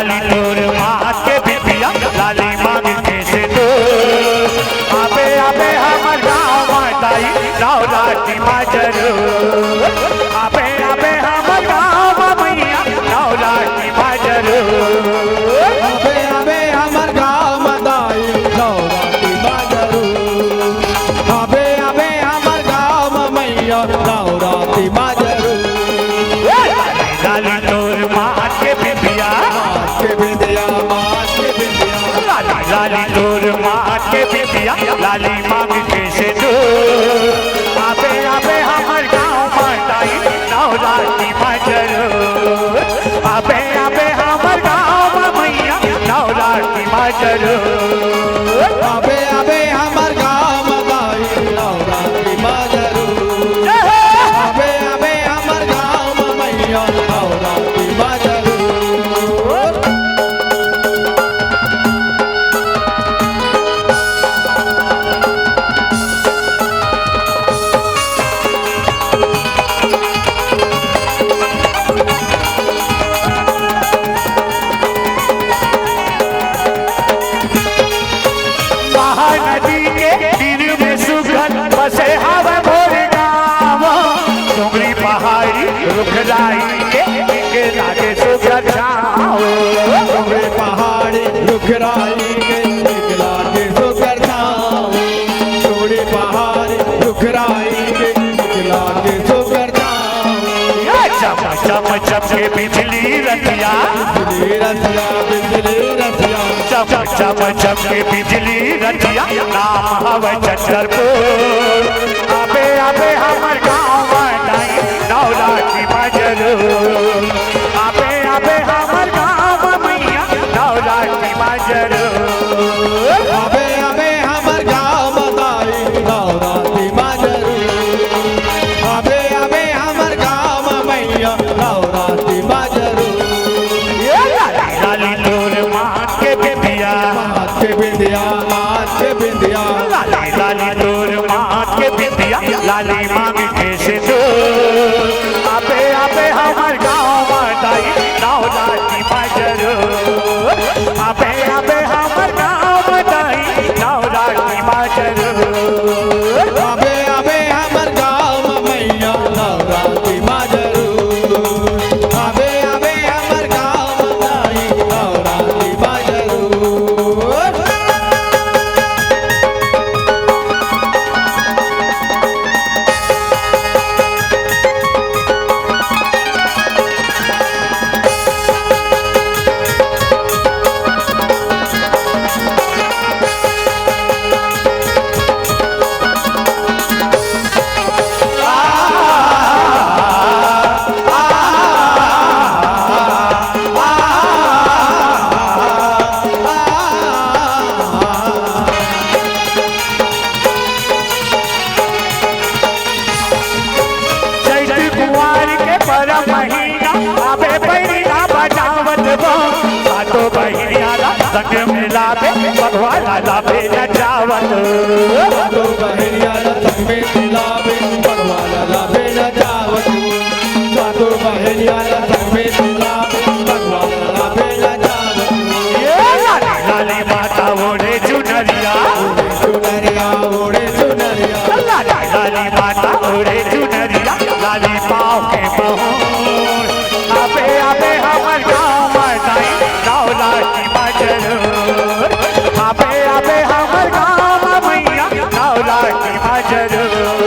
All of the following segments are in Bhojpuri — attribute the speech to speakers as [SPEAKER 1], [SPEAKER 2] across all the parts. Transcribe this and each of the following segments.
[SPEAKER 1] लाली तोर माँ के बिटिया लाली मांग के से दो आबे आबे हमर गाँव माताई नवरात्रि माँ जरूर आबे आबे हमर गाँव मैया नवरात्रि माँ जरूर
[SPEAKER 2] आबे आबे हमर गाँव माताई नवरात्रि माँ जरूर आबे आबे हमर गाँव मैया नवरात्रि माँ जरूर
[SPEAKER 1] लाली तोर माँ के बिटिया लाली तोर माँ के बिटिया लाली मांग के से दो आबे आबे हमर गाँव माताई नवरात्रि माँ जरूर आबे आबे हमर गाँव मैया नवरात्रि माँ जरूर
[SPEAKER 2] आबे आबे हमर गाँव माताई नवरात्रि माँ जरूर आबे आबे हमर गाँव मैया नवरात्रि माँ जरूर
[SPEAKER 1] महानदी के तीर में सुगंध बसे हवा भोर गाँव डोंगरी पहाड़ी रुखराई के लागे सुगंध गाँव
[SPEAKER 2] डोंगरी पहाड़ी रुखराई के लागे सुगर गाँव डोंगरी पहाड़ी रुखराई के लागे सुगर गाँव
[SPEAKER 1] चम चम चम के बिजली रतिया
[SPEAKER 2] बिजली रतिया
[SPEAKER 1] चम चम चम के बिजली रतिया नाम हवे चंद्रपुर आबे आबे हमर गाँव माताई नवरात्रि माँ जरूर आबे आबे हमर गाँव मैया नवरात्रि माँ जरूर
[SPEAKER 2] आबे आबे हमर गाँव माताई नवरात्रि माँ जरूर आबे आबे हमर गाँव मैया नवरात्रि माँ जरूर
[SPEAKER 1] लाली तोर माँ के बिटिया लाली तोर माँ के बिटिया लाली मांग के से दो आबे आबे हमर गाँव माताई नवरात्रि माँ जरूर आबे आबे हमर गाँव माताई नवरात्रि माँ जरूर
[SPEAKER 2] आबे आबे हमर गाँव मैया नवरात्रि माँ जरूर आबे आबे हमर गाँव माताई नवरात्रि माँ जरूर
[SPEAKER 1] चैत कुंवार के परम महीना आबे बहिना बजावत बो सातो बहिनिया संग मिलाबे भगवान लाबे नचावत
[SPEAKER 2] दो बहनिया संग में दिलावे भगवान लाभे न जावत सातो बहनिया संग में दिलावे भगवान लाभे न जावत
[SPEAKER 1] लाली माता ओढ़े चुनरिया
[SPEAKER 2] ओढ़े चुनरिया
[SPEAKER 1] लाली माता ओढ़े चुनरिया लाली पाँव के मोहर आबे आबे हमर गाँव माताई नवरात्रि माँ जरूर आबे आबे हमर गाँव मैया नवरात्रि माँ जरूर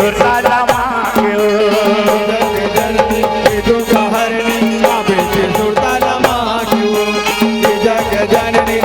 [SPEAKER 1] सुरताला मांग्यो
[SPEAKER 2] जननी दुख हरणी आबे सुरताला मांग्यो जग जननी